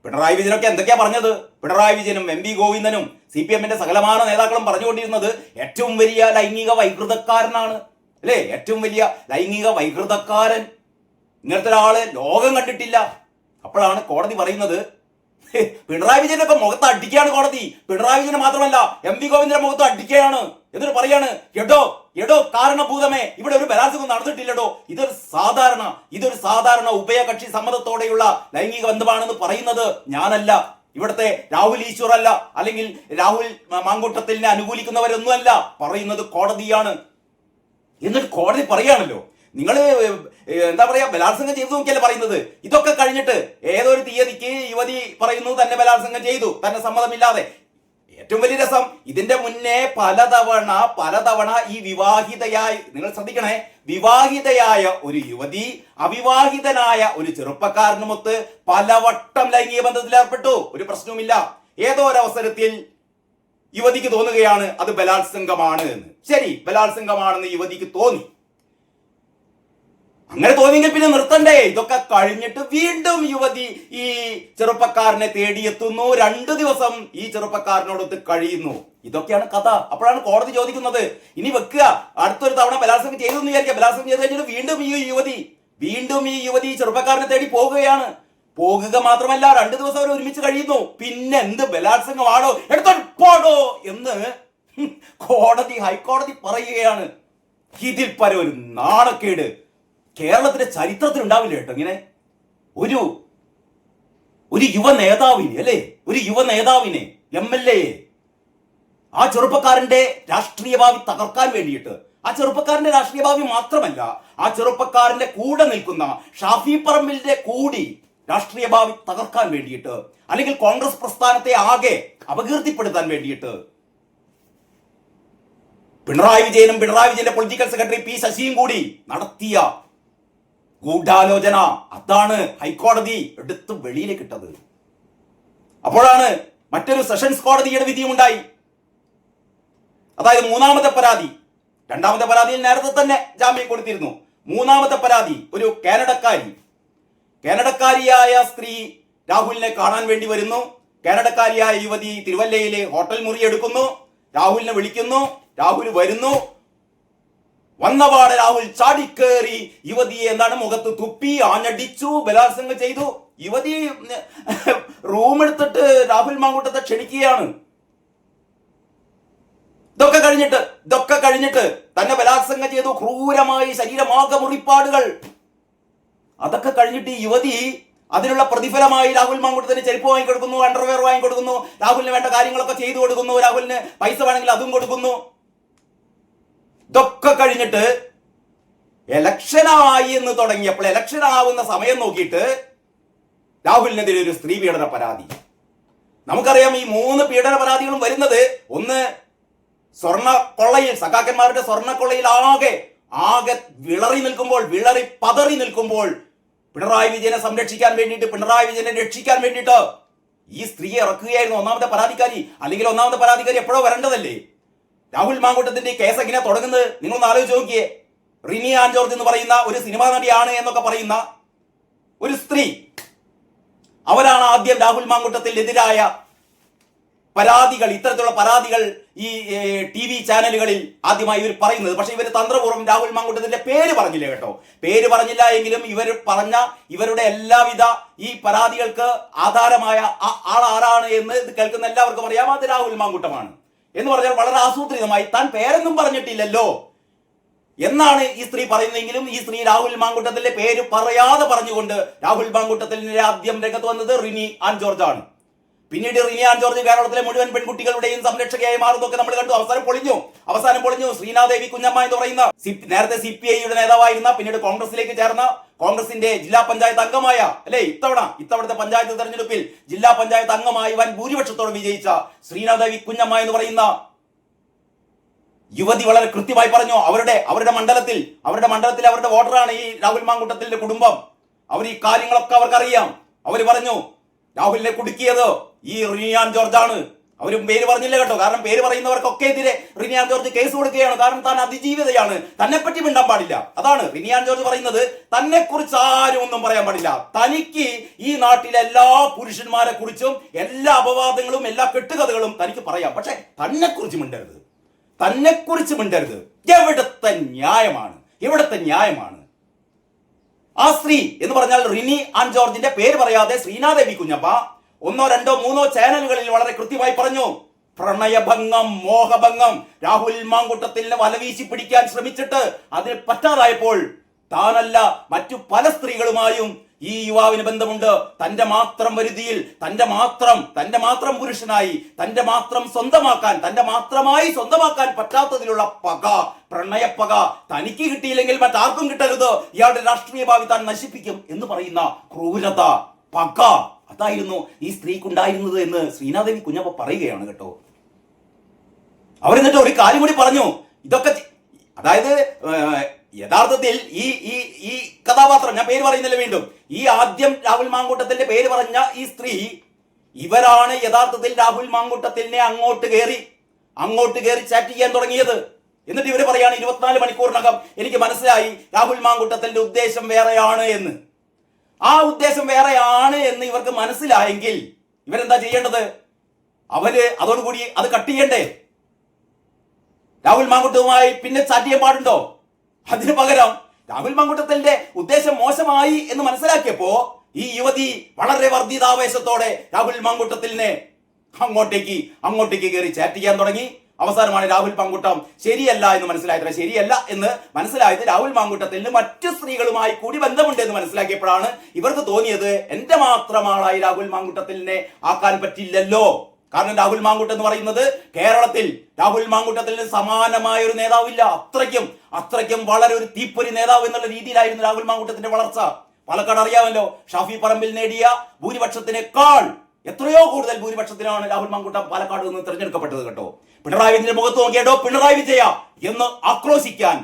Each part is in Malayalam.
പിണറായി വിജയനൊക്കെ എന്തൊക്കെയാ പറഞ്ഞത്? പിണറായി വിജയനും എം വി ഗോവിന്ദനും CPM സകലമാന നേതാക്കളും പറഞ്ഞുകൊണ്ടിരുന്നത് ഏറ്റവും വലിയ ലൈംഗിക വൈകൃതക്കാരനാണ്, അല്ലേ? ഏറ്റവും വലിയ ലൈംഗിക വൈകൃതക്കാരൻ, ഇങ്ങനത്തെ ഒരാള് ലോകം കണ്ടിട്ടില്ല. അപ്പോഴാണ് കോടതി പറയുന്നത് പിണറായി വിജയനൊക്കെ മുഖത്ത് അടിക്കുകയാണ് കോടതി. പിണറായി വിജയനെ മാത്രമല്ല എം വി ഗോവിന്ദന്റെ മുഖത്ത് അടിക്കുകയാണ്. എന്നിട്ട് പറയാണ്, എടോ കാരണഭൂതമേ, ഇവിടെ ഒരു ബലാത്സംഗം നടന്നിട്ടില്ലടോ, ഇതൊരു സാധാരണ ഉഭയകക്ഷി സമ്മതത്തോടെയുള്ള ലൈംഗിക ബന്ധമാണെന്ന് പറയുന്നത് ഞാനല്ല, ഇവിടുത്തെ രാഹുൽ ഈശ്വറല്ല, അല്ലെങ്കിൽ രാഹുൽ മാങ്കൂട്ടത്തിലിനെ അനുകൂലിക്കുന്നവരൊന്നുമല്ല, പറയുന്നത് കോടതിയാണ്. എന്നിട്ട് കോടതി പറയാണല്ലോ, നിങ്ങൾ എന്താ പറയാ, ബലാത്സംഗം ചെയ്തു നോക്കിയല്ലേ പറയുന്നത്. ഇതൊക്കെ കഴിഞ്ഞിട്ട് ഏതൊരു തീയതിക്ക് യുവതി പറയുന്നു തന്നെ ബലാത്സംഗം ചെയ്തു, തന്നെ സമ്മതമില്ലാതെ. ഏറ്റവും വലിയ രസം, ഇതിന്റെ മുന്നേ പലതവണ ഈ വിവാഹിതയായ, നിങ്ങൾ ശ്രദ്ധിക്കണേ, വിവാഹിതയായ ഒരു യുവതി അവിവാഹിതനായ ഒരു ചെറുപ്പക്കാരനുമൊത്ത് പലവട്ടം ലൈംഗിക ബന്ധത്തിൽ ഏർപ്പെട്ടു, ഒരു പ്രശ്നവുമില്ല. ഏതോ ഒരവസരത്തിൽ യുവതിക്ക് തോന്നുകയാണ് അത് ബലാത്സംഗമാണ് എന്ന്. ശരി, ബലാത്സംഗമാണെന്ന് യുവതിക്ക് തോന്നി. അങ്ങനെ തോന്നിയെങ്കിൽ പിന്നെ നിർത്തണ്ടേ? ഇതൊക്കെ കഴിഞ്ഞിട്ട് വീണ്ടും യുവതി ഈ ചെറുപ്പക്കാരനെ തേടിയെത്തുന്നു, 2 ദിവസം ഈ ചെറുപ്പക്കാരനോടൊത്ത് കഴിയുന്നു. ഇതൊക്കെയാണ് കഥ. അപ്പോഴാണ് കോടതി ചോദിക്കുന്നത്, ഇനി വെക്കുക, അടുത്തൊരു തവണ ബലാത്സംഗം ചെയ്തു എന്ന് വിചാരിക്കുക. ബലാത്സംഗം ചെയ്ത് കഴിഞ്ഞിട്ട് വീണ്ടും ഈ യുവതി ചെറുപ്പക്കാരനെ തേടി പോകുക മാത്രമല്ല, 2 ദിവസം അവർ ഒരുമിച്ച് കഴിയുന്നു. പിന്നെ എന്ത് ബലാത്സംഗമാണോ, എടുത്തോടോ എന്ന് ഹൈക്കോടതി പറയുകയാണ്. ഇതിൽ പരം ഒരു നാണക്കേട് കേരളത്തിന്റെ ചരിത്രത്തിൽ ഉണ്ടാവില്ല കേട്ടോ. ഇങ്ങനെ ഒരു യുവ നേതാവിനെ, അല്ലേ, ഒരു യുവ നേതാവിനെ, MLA, ആ ചെറുപ്പക്കാരന്റെ രാഷ്ട്രീയ ഭാവി തകർക്കാൻ വേണ്ടിയിട്ട്, ആ ചെറുപ്പക്കാരന്റെ രാഷ്ട്രീയ ഭാവി മാത്രമല്ല, ആ ചെറുപ്പക്കാരന്റെ കൂടെ നിൽക്കുന്ന ഷാഫി പറമ്പിലിന്റെ കൂടി രാഷ്ട്രീയ ഭാവി തകർക്കാൻ വേണ്ടിയിട്ട്, അല്ലെങ്കിൽ കോൺഗ്രസ് പ്രസ്ഥാനത്തെ ആകെ അപകീർത്തിപ്പെടുത്താൻ വേണ്ടിയിട്ട് പിണറായി വിജയന്റെ പൊളിറ്റിക്കൽ സെക്രട്ടറി P ശശിയും കൂടി നടത്തിയ ഗൂഢാലോചന, അതാണ് ഹൈക്കോടതി എടുത്ത് വെളിയിലേക്ക് ഇട്ടത്. അപ്പോഴാണ് മറ്റൊരു സെഷൻസ് കോടതിയുടെ വിധിയും ഉണ്ടായി. അതായത് 3ാമത്തെ പരാതി, 2ാമത്തെ പരാതിയിൽ നേരത്തെ തന്നെ ജാമ്യം കൊടുത്തിരുന്നു. 3ാമത്തെ പരാതി, ഒരു കാനഡക്കാരിയായ സ്ത്രീ രാഹുലിനെ കാണാൻ വേണ്ടി വരുന്നു. കാനഡക്കാരിയായ യുവതി തിരുവല്ലയിലെ ഹോട്ടൽ മുറി എടുക്കുന്നു, രാഹുലിനെ വിളിക്കുന്നു, രാഹുൽ വരുന്നു. വന്നപാടെ രാഹുൽ ചാടിക്കേറി യുവതിയെ മുഖത്ത് തുപ്പി, ആഞ്ഞടിച്ചു, ബലാത്സംഗം ചെയ്തു. യുവതി റൂം എടുത്തിട്ട് രാഹുൽ മാങ്കൂട്ടത്തെ ക്ഷണിക്കുകയാണ്. ഇതൊക്കെ കഴിഞ്ഞിട്ട് തന്നെ ബലാത്സംഗം ചെയ്തു, ക്രൂരമായി, ശരീരമാകെ മുറിപ്പാടുകൾ. അതൊക്കെ കഴിഞ്ഞിട്ട് ഈ യുവതി അതിനുള്ള പ്രതിഫലമായി രാഹുൽ മാങ്കൂട്ടത്തിന് ചെരുപ്പ് വാങ്ങിക്കൊടുക്കുന്നു, അണ്ടർവെയർ വാങ്ങിക്കൊടുക്കുന്നു, രാഹുലിന് വേണ്ട കാര്യങ്ങളൊക്കെ ചെയ്തു കൊടുക്കുന്നു, രാഹുലിന് പൈസ വേണമെങ്കിൽ അതും കൊടുക്കുന്നു. ഇതൊക്കെ കഴിഞ്ഞിട്ട് ഇലക്ഷനായി എന്ന് തുടങ്ങിയപ്പോൾ, ഇലക്ഷൻ ആവുന്ന സമയം നോക്കിയിട്ട് രാഹുലിനെതിരെ ഒരു സ്ത്രീ പീഡന പരാതി. നമുക്കറിയാം, ഈ 3 പീഡന പരാതികളും വരുന്നത്, ഒന്ന് സ്വർണ്ണക്കൊള്ളയിൽ, സഖാക്കന്മാരുടെ സ്വർണ്ണക്കൊള്ളയിൽ ആകെ പതറി നിൽക്കുമ്പോൾ പിണറായി വിജയനെ സംരക്ഷിക്കാൻ വേണ്ടിയിട്ട്, പിണറായി വിജയനെ രക്ഷിക്കാൻ വേണ്ടിയിട്ട് ഈ സ്ത്രീയെ ഇറക്കുകയായിരുന്നു 1ാമത്തെ പരാതിക്കാരി. അല്ലെങ്കിൽ 1ാമത്തെ പരാതിക്കാരി എപ്പോഴോ വരേണ്ടതല്ലേ? രാഹുൽ മാങ്കൂട്ടത്തിന്റെ കേസ് എങ്ങനെ തുടങ്ങുന്നത് നിങ്ങളൊന്ന് ആലോചിച്ച് നോക്കിയേ. റിനി ആൻ ജോർജ് എന്ന് പറയുന്ന ഒരു സിനിമാ നടിയാണ് എന്നൊക്കെ പറയുന്ന ഒരു സ്ത്രീ, അവരാണ് ആദ്യം രാഹുൽ മാങ്കൂട്ടത്തിനെതിരായ പരാതികൾ, ഇത്തരത്തിലുള്ള പരാതികൾ ഈ TV ചാനലുകളിൽ ആദ്യമായി ഇവർ പറയുന്നത്. പക്ഷെ ഇവർ തന്ത്രപൂർവ്വം രാഹുൽ മാങ്കൂട്ടത്തിന്റെ പേര് പറഞ്ഞില്ല കേട്ടോ. പേര് പറഞ്ഞില്ല എങ്കിലും ഇവർ പറഞ്ഞ ഇവരുടെ എല്ലാവിധ ഈ പരാതികൾക്ക് ആധാരമായ ആൾ ആരാണ് എന്ന് ഇത് കേൾക്കുന്ന എല്ലാവർക്കും അറിയാം, അത് രാഹുൽ മാങ്കൂട്ടമാണ് എന്ന് പറഞ്ഞാൽ വളരെ ആസൂത്രിതമായി താൻ പേരൊന്നും പറഞ്ഞിട്ടില്ലല്ലോ എന്നാണ് ഈ സ്ത്രീ പറയുന്നതെങ്കിലും, ഈ സ്ത്രീ രാഹുൽ മാങ്കൂട്ടത്തിന്റെ പേര് പറയാതെ പറഞ്ഞുകൊണ്ട് രാഹുൽ മാങ്കൂട്ടത്തിന് ആദ്യം രംഗത്ത് വന്നത് റിനി ആൻ ജോർജ് ആണ്. പിന്നീട് റിനി ആൻ ജോർജ് കേരളത്തിലെ മുഴുവൻ പെൺകുട്ടികളുടെയും സംരക്ഷകയായി മാറുന്നതൊക്കെ നമ്മൾ കണ്ടു. അവസാനം പൊളിഞ്ഞു. ശ്രീനാദേവി കുഞ്ഞമ്മ എന്ന് പറയുന്ന നേരത്തെ CPI-യുടെ നേതാവായിരുന്ന, പിന്നീട് കോൺഗ്രസിലേക്ക് ചേർന്ന, കോൺഗ്രസിന്റെ ജില്ലാ പഞ്ചായത്ത് അംഗമായ, അല്ലെ, ഇത്തവണത്തെ പഞ്ചായത്ത് തെരഞ്ഞെടുപ്പിൽ ജില്ലാ പഞ്ചായത്ത് അംഗമായി വൻ ഭൂരിപക്ഷത്തോടെ വിജയിച്ച ശ്രീനാദേവി കുഞ്ഞമ്മ എന്ന് പറയുന്ന യുവതി വളരെ കൃത്യമായി പറഞ്ഞു, അവരുടെ മണ്ഡലത്തിൽ അവരുടെ വോട്ടറാണ് ഈ രാഹുൽ മാങ്കൂട്ടത്തിന്റെ കുടുംബം. അവർ ഈ കാര്യങ്ങളൊക്കെ അവർക്കറിയാം. അവർ പറഞ്ഞു, രാഹുലിനെ കുടുക്കിയത് ഈ റിനി ആൻ ജോർജ് ആണ്. അവരും പേര് പറഞ്ഞില്ല കേട്ടോ. കാരണം പേര് പറയുന്നവർക്കൊക്കെ എതിരെ റിനി ആൻ ജോർജ് കേസ് കൊടുക്കുകയാണ്. കാരണം താൻ അതിജീവിതയാണ്, തന്നെ പറ്റി മിണ്ടാൻ പാടില്ല. അതാണ് റിനി ആൻ ജോർജ് പറയുന്നത്. തന്നെ കുറിച്ച് ആരും ഒന്നും പറയാൻ പാടില്ല. തനിക്ക് ഈ നാട്ടിലെ എല്ലാ പുരുഷന്മാരെ കുറിച്ചും എല്ലാ അപവാദങ്ങളും എല്ലാ കെട്ടുകഥകളും തനിക്ക് പറയാം, പക്ഷെ തന്നെ കുറിച്ച് മിണ്ടരുത്, തന്നെ കുറിച്ച് മിണ്ടരുത്. എവിടത്തെ ന്യായമാണ്, എവിടത്തെ ന്യായമാണ്? ആ സ്ത്രീ എന്ന് പറഞ്ഞാൽ റിനി ആൻ ജോർജിന്റെ പേര് പറയാതെ ശ്രീനാദേവി കുഞ്ഞപ്പ ഒന്നോ രണ്ടോ മൂന്നോ ചാനലുകളിൽ വളരെ കൃത്യമായി പറഞ്ഞു, പ്രണയഭംഗം, മോഹഭംഗം, രാഹുൽ മാങ്കൂട്ടത്തിലിനെ വലവീശി പിടിക്കാൻ ശ്രമിച്ചിട്ട് അതിന് പറ്റാതായപ്പോൾ താനല്ല മറ്റു പല സ്ത്രീകളുമായും ഈ യുവാവിന് ബന്ധമുണ്ട്. തന്റെ മാത്രം വരുതിയിൽ, തന്റെ മാത്രം പുരുഷനായി, തന്റെ മാത്രം സ്വന്തമാക്കാൻ, തന്റെ മാത്രമായി സ്വന്തമാക്കാൻ പറ്റാത്തതിലുള്ള പക, പ്രണയപ്പക, തനിക്ക് കിട്ടിയില്ലെങ്കിൽ മറ്റാർക്കും കിട്ടരുത്, ഇയാളുടെ രാഷ്ട്രീയ ഭാവി താൻ നശിപ്പിക്കും എന്ന് പറയുന്ന ക്രൂരത, പക, അതായിരുന്നു ഈ സ്ത്രീക്കുണ്ടായിരുന്നത് എന്ന് ശ്രീനാദേവി കുഞ്ഞപ്പ പറയുകയാണ് കേട്ടോ. അവരെന്നിട്ട് ഒരു കാര്യം കൂടി പറഞ്ഞു. ഇതൊക്കെ അതായത് യഥാർത്ഥത്തിൽ ഈ കഥാപാത്രം, ഞാൻ പേര് പറയുന്നില്ല വീണ്ടും, ഈ ആദ്യം രാഹുൽ മാങ്കൂട്ടത്തിന്റെ പേര് പറഞ്ഞ ഈ സ്ത്രീ, ഇവരാണ് യഥാർത്ഥത്തിൽ രാഹുൽ മാങ്കൂട്ടത്തിനെ അങ്ങോട്ട് കയറി ചാറ്റ് ചെയ്യാൻ തുടങ്ങിയത്. എന്നിട്ട് ഇവര് പറയാണ് 24 മണിക്കൂറിനകം എനിക്ക് മനസ്സിലായി രാഹുൽ മാങ്കൂട്ടത്തിന്റെ ഉദ്ദേശം വേറെയാണ് എന്ന്. ആ ഉദ്ദേശം വേറെയാണ് എന്ന് ഇവർക്ക് മനസ്സിലായെങ്കിൽ ഇവരെന്താ ചെയ്യേണ്ടത്? അവര് അതോടുകൂടി അത് കട്ട് ചെയ്യണ്ടേ? രാഹുൽ മാങ്കൂട്ടവുമായി പിന്നെ ചാറ്റ് ചെയ്യാൻ പാടുണ്ടോ? അതിനു പകരം രാഹുൽ മാങ്കൂട്ടത്തിന്റെ ഉദ്ദേശം മോശമായി എന്ന് മനസ്സിലാക്കിയപ്പോ ഈ യുവതി വളരെ വർദ്ധിതാവേശത്തോടെ രാഹുൽ മാങ്കൂട്ടത്തിനെ അങ്ങോട്ടേക്ക് കയറി ചാറ്റ് ചെയ്യാൻ തുടങ്ങി. അവസാനമാണ് രാഹുൽ മാങ്കൂട്ടം ശരിയല്ല എന്ന് മനസ്സിലായത്. ശരിയല്ല എന്ന് മനസ്സിലായത് രാഹുൽ മാങ്കൂട്ടത്തിന് മറ്റു സ്ത്രീകളുമായി കൂടി ബന്ധമുണ്ട് എന്ന് മനസ്സിലാക്കിയപ്പോഴാണ് ഇവർക്ക് തോന്നിയത്, എന്റെ മാത്രം ആളായി രാഹുൽ മാങ്കൂട്ടത്തിനെ ആക്കാൻ പറ്റില്ലല്ലോ. കാരണം രാഹുൽ മാങ്കൂട്ടം എന്ന് പറയുന്നത് കേരളത്തിൽ രാഹുൽ മാങ്കൂട്ടത്തിന് സമാനമായ ഒരു നേതാവില്ല. അത്രയ്ക്കും വളരെ ഒരു തീപ്പൊരി നേതാവ് എന്നുള്ള രീതിയിലായിരുന്നു രാഹുൽ മാങ്കൂട്ടത്തിന്റെ വളർച്ച. പാലക്കാട് അറിയാമല്ലോ, ഷാഫി പറമ്പിൽ നേടിയ ഭൂരിപക്ഷത്തിനേക്കാൾ എത്രയോ കൂടുതൽ ഭൂരിപക്ഷത്തിനാണ് രാഹുൽ മാങ്കൂട്ടം പാലക്കാട് നിന്ന് തിരഞ്ഞെടുക്കപ്പെട്ടത് കേട്ടോ. പിണറായി വിജയന്റെ മുഖത്ത് നോക്കിയാട്ടോ പിണറായി വിജയ എന്ന് ആക്രോശിക്കാൻ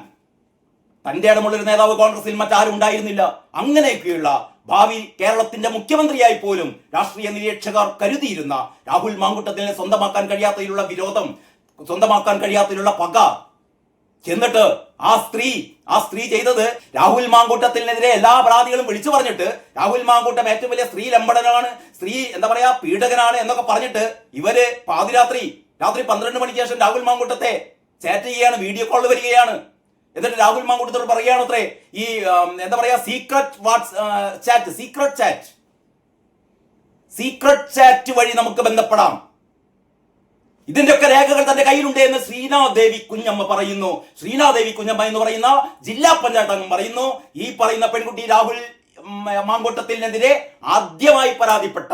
തന്റെ ഇടമുള്ളൊരു നേതാവ് കോൺഗ്രസിൽ മറ്റാരും ഉണ്ടായിരുന്നില്ല. അങ്ങനെയൊക്കെയുള്ള ഭാവി കേരളത്തിന്റെ മുഖ്യമന്ത്രിയായി പോലും രാഷ്ട്രീയ നിരീക്ഷകർ കരുതിയിരുന്ന രാഹുൽ മാങ്കൂട്ടത്തിനെ സ്വന്തമാക്കാൻ കഴിയാത്തതിലുള്ള വിരോധം, സ്വന്തമാക്കാൻ കഴിയാത്തതിലുള്ള പക, എന്നിട്ട് ആ സ്ത്രീ ചെയ്തത് രാഹുൽ മാങ്കൂട്ടത്തിനെതിരെ എല്ലാ പരാതികളും വിളിച്ചു പറഞ്ഞിട്ട് രാഹുൽ മാങ്കൂട്ടം ഏറ്റവും വലിയ സ്ത്രീ ലംബടനാണ്, പീഡകനാണ് എന്നൊക്കെ പറഞ്ഞിട്ട് ഇവര് പാതിരാത്രി 12 മണിക്ക് ശേഷം രാഹുൽ മാങ്കൂട്ടത്തെ ചാറ്റ് ചെയ്യാണ്, വീഡിയോ കോൾ വരികയാണ്. എന്നിട്ട് രാഹുൽ മാങ്കൂട്ടത്തോട് പറയുകയാണ് അത്രേ, ഈ സീക്രട്ട് ചാറ്റ് വഴി നമുക്ക് ബന്ധപ്പെടാം, ഇതിന്റെ ഒക്കെ രേഖകൾ തന്റെ കയ്യിലുണ്ട് എന്ന് ശ്രീനാദേവി കുഞ്ഞമ്മ പറയുന്നു. ശ്രീനാദേവി കുഞ്ഞമ്മ എന്ന് പറയുന്ന ജില്ലാ പഞ്ചായത്ത് അംഗം പറയുന്നു, ഈ പറയുന്ന പെൺകുട്ടി രാഹുൽ മാങ്കൂട്ടത്തിനെതിരെ ആദ്യമായി പരാതിപ്പെട്ട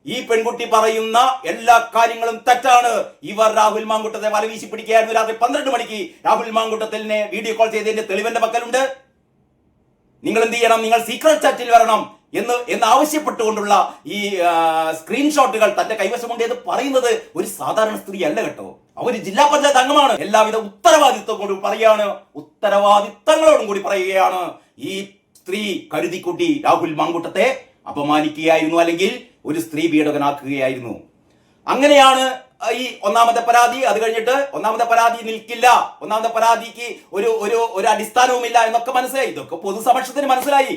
ഈ പെൺകുട്ടി പറയുന്ന എല്ലാ കാര്യങ്ങളും തെറ്റാണ്. ഇവർ രാഹുൽ മാങ്കൂട്ടത്തെ വലവീശി പിടിക്കുകയായിരുന്നു. രാത്രി 12 മണിക്ക് രാഹുൽ മാങ്കൂട്ടത്തിനെ വീഡിയോ കോൾ ചെയ്തതിന്റെ തെളിവെന്റെ പക്കലുണ്ട്. നിങ്ങൾ എന്ത് ചെയ്യണം, നിങ്ങൾ സീക്രട്ട് ചാറ്റിൽ വരണം എന്ന് ആവശ്യപ്പെട്ടുകൊണ്ടുള്ള ഈ സ്ക്രീൻഷോട്ടുകൾ തന്റെ കൈവശമുണ്ട് എന്ന് പറയുന്നത് ഒരു സാധാരണ സ്ത്രീ അല്ല കേട്ടോ. അവർ ജില്ലാ പഞ്ചായത്ത് അംഗമാണ്. എല്ലാവിധ ഉത്തരവാദിത്തങ്ങളോടും കൂടി പറയുകയാണ്, ഈ സ്ത്രീ കരുതിക്കുട്ടി രാഹുൽ മാങ്കൂട്ടത്തെ അപമാനിക്കുകയായിരുന്നു, അല്ലെങ്കിൽ ഒരു സ്ത്രീ പീഡകനാക്കുകയായിരുന്നു. അങ്ങനെയാണ് ഈ ഒന്നാമത്തെ പരാതി. അത് കഴിഞ്ഞിട്ട് ഒന്നാമത്തെ പരാതി നിൽക്കില്ല, ഒന്നാമത്തെ പരാതിക്ക് ഒരു അടിസ്ഥാനവുമില്ല എന്നൊക്കെ മനസ്സിലായി. ഇതൊക്കെ പൊതുസമക്ഷത്തിന് മനസ്സിലായി.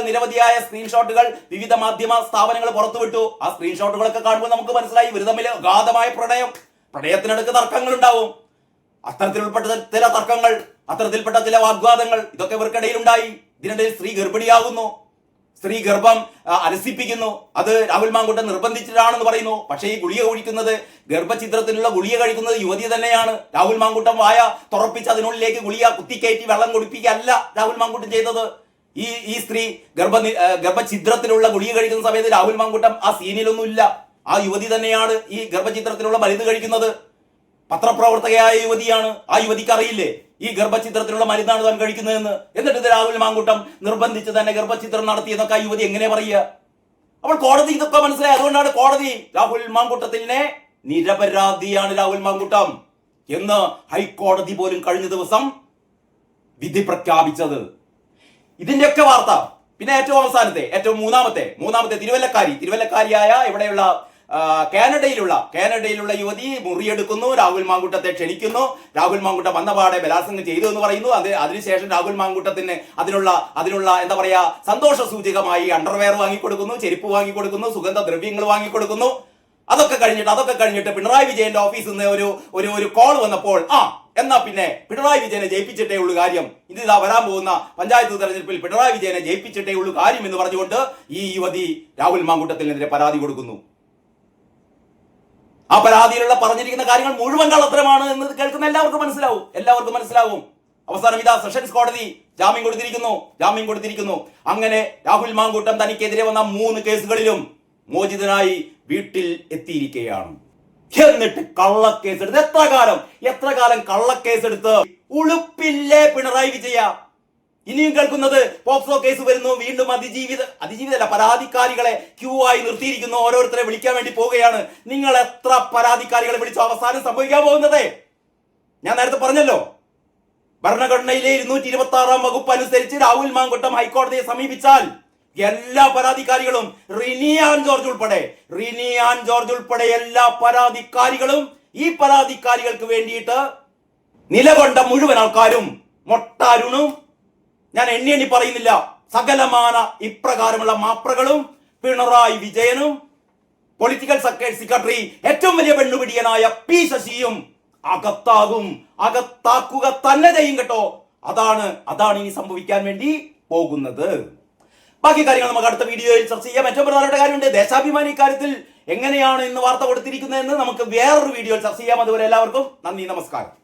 നിരവധിയായ സ്ക്രീൻഷോട്ടുകൾ വിവിധ മാധ്യമ സ്ഥാപനങ്ങൾ പുറത്തുവിട്ടു. ആ സ്ക്രീൻഷോട്ടുകളൊക്കെ കാണുമ്പോൾ നമുക്ക് മനസ്സിലായി ഇവർ തമ്മിൽ അഗാധമായ പ്രണയത്തിനടുക്ക് തർക്കങ്ങൾ ഉണ്ടാവും. അത്തരത്തിൽപ്പെട്ട ചില വാഗ്വാദങ്ങൾ ഇതൊക്കെ ഇവർക്കിടയിൽ ഉണ്ടായി. ഇതിനിടയിൽ സ്ത്രീ ഗർഭിണിയാകുന്നു, സ്ത്രീ ഗർഭം അലസിപ്പിക്കുന്നു. അത് രാഹുൽ മാങ്കൂട്ടം നിർബന്ധിച്ചിട്ടാണെന്ന് പറയുന്നു. പക്ഷേ ഈ ഗുളിക കഴിക്കുന്നത്, ഗർഭഛിദ്രത്തിനുള്ള ഗുളിക കഴിക്കുന്നത് യുവതി തന്നെയാണ്. രാഹുൽ മാങ്കൂട്ടം വായ തുറപ്പിച്ച് അതിനുള്ളിലേക്ക് ഗുളിക കുത്തിക്കയറ്റി വെള്ളം കുടിപ്പിക്കുകയല്ല രാഹുൽ മാങ്കൂട്ടം ചെയ്തത്. ഈ സ്ത്രീ ഗർഭഛിദ്രത്തിലുള്ള ഗുളിക കഴിക്കുന്ന സമയത്ത് രാഹുൽ മാങ്കൂട്ടം ആ സീനിലൊന്നുമില്ല. ആ യുവതി തന്നെയാണ് ഈ ഗർഭഛിദ്രത്തിലുള്ള മരുന്ന് കഴിക്കുന്നത്. പത്രപ്രവർത്തകയായ യുവതിയാണ്. ആ യുവതിക്ക് അറിയില്ലേ ഈ ഗർഭഛിദ്രത്തിനുള്ള മരുന്നാണ് താൻ കഴിക്കുന്നതെന്ന്? എന്നിട്ട് രാഹുൽ മാങ്കൂട്ടം നിർബന്ധിച്ച് തന്നെ ഗർഭഛിദ്രം നടത്തിയെന്നൊക്കെ ആ യുവതി എങ്ങനെ പറയുക? അപ്പോൾ കോടതി ഇതൊക്കെ മനസ്സിലായി. അതുകൊണ്ടാണ് കോടതി രാഹുൽ മാങ്കൂട്ടത്തിനെ നിരപരാധിയാണ് രാഹുൽ മാങ്കൂട്ടം എന്ന് ഹൈക്കോടതി പോലും കഴിഞ്ഞ ദിവസം വിധി പ്രഖ്യാപിച്ചത്. ഇതിന്റെയൊക്കെ വാർത്ത പിന്നെ ഏറ്റവും അവസാനത്തെ മൂന്നാമത്തെ തിരുവല്ലക്കാരിയായ ഇവിടെയുള്ള കാനഡയിലുള്ള യുവതി മുറിയെടുക്കുന്നു, രാഹുൽ മാങ്കൂട്ടത്തെ ക്ഷണിക്കുന്നു, രാഹുൽ മാങ്കൂട്ടം വന്നപാടെ ബലാത്സംഗം ചെയ്തു എന്ന് പറയുന്നു. അതിനുശേഷം രാഹുൽ മാങ്കൂട്ടത്തിന് അതിനുള്ള എന്താ പറയാ സന്തോഷ സൂചകമായി അണ്ടർവെയർ വാങ്ങിക്കൊടുക്കുന്നു, ചെരുപ്പ് വാങ്ങിക്കൊടുക്കുന്നു, സുഗന്ധദ്രവ്യങ്ങൾ വാങ്ങിക്കൊടുക്കുന്നു. അതൊക്കെ കഴിഞ്ഞിട്ട് പിണറായി വിജയന്റെ ഓഫീസിൽ നിന്ന് ഒരു കോൾ വന്നപ്പോൾ എന്നാ പിന്നെ പിണറായി വിജയനെ ജയിപ്പിച്ചിട്ടേ ഉള്ളൂ കാര്യം, ഇതാ വരാൻ പോകുന്ന പഞ്ചായത്ത് തെരഞ്ഞെടുപ്പിൽ പിണറായി വിജയനെ ജയിപ്പിച്ചിട്ടേ ഉള്ളൂ കാര്യം എന്ന് പറഞ്ഞുകൊണ്ട് ഈ യുവതി രാഹുൽ മാങ്കൂട്ടത്തിനെതിരെ പരാതി കൊടുക്കുന്നു. ആ പരാതിയിലുള്ള പറഞ്ഞിരിക്കുന്ന കാര്യങ്ങൾ മുഴുവൻ കള്ളത്തരമാണ് എന്ന് കേൾക്കുന്ന എല്ലാവർക്കും മനസ്സിലാവും. അവസാനം ഇതാ സെഷൻസ് കോടതി ജാമ്യം കൊടുത്തിരിക്കുന്നു. അങ്ങനെ രാഹുൽ മാങ്കൂട്ടം തനിക്കെതിരെ വന്ന 3 കേസുകളിലും മോചിതനായി വീട്ടിൽ എത്തിയിരിക്കുകയാണ്. എന്നിട്ട് കള്ളക്കേസെടുത്ത് എത്ര കാലം കള്ളക്കേസെടുത്ത് ഉളുപ്പില്ലേ പിണറായി വിജയ? ഇനിയും കേൾക്കുന്നത് പോക്സോ കേസ് വരുന്നു, വീണ്ടും അതിജീവിതല്ല പരാതിക്കാരികളെ ക്യൂ ആയി നിർത്തിയിരിക്കുന്നു, ഓരോരുത്തരെ വിളിക്കാൻ വേണ്ടി പോവുകയാണ്. നിങ്ങൾ എത്ര പരാതിക്കാരികളെ വിളിച്ചു? അവസാനം സംഭവിക്കാൻ പോകുന്നത് ഞാൻ നേരത്തെ പറഞ്ഞല്ലോ, ഭരണഘടനയിലെ 226 വകുപ്പ് അനുസരിച്ച് രാഹുൽ മാങ്കൂട്ടം ഹൈക്കോടതിയെ സമീപിച്ചാൽ എല്ലാ പരാതിക്കാരികളും റിനിയാൻ ജോർജ് ഉൾപ്പെടെ എല്ലാ പരാതിക്കാരികളും ഈ പരാതിക്കാരികൾക്ക് വേണ്ടിയിട്ട് നിലകൊണ്ട മുഴുവൻ ആൾക്കാരും മൊട്ടാരുണും ഞാൻ എണ്ണി പറയുന്നില്ല, സകലമാന ഇപ്രകാരമുള്ള മാപ്രകളും പിണറായി വിജയനും പൊളിറ്റിക്കൽ സെക്രട്ടറി ഏറ്റവും വലിയ പെണ്ണുപിടിയനായ പി ശശിയും അകത്താക്കുക തന്നെ ചെയ്യും കേട്ടോ. അതാണ് ഇനി സംഭവിക്കാൻ വേണ്ടി പോകുന്നത്. ബാക്കി കാര്യങ്ങൾ നമുക്ക് അടുത്ത വീഡിയോയിൽ ചർച്ച ചെയ്യാം. ഏറ്റവും പ്രധാനപ്പെട്ട കാര്യമുണ്ട്, ദേശാഭിമാനി കാര്യത്തിൽ എങ്ങനെയാണ് ഇന്ന് വാർത്ത കൊടുത്തിരിക്കുന്നത് എന്ന് നമുക്ക് വേറൊരു വീഡിയോയിൽ ചർച്ച ചെയ്യാം. അതുവരെ എല്ലാവർക്കും നന്ദി, നമസ്കാരം.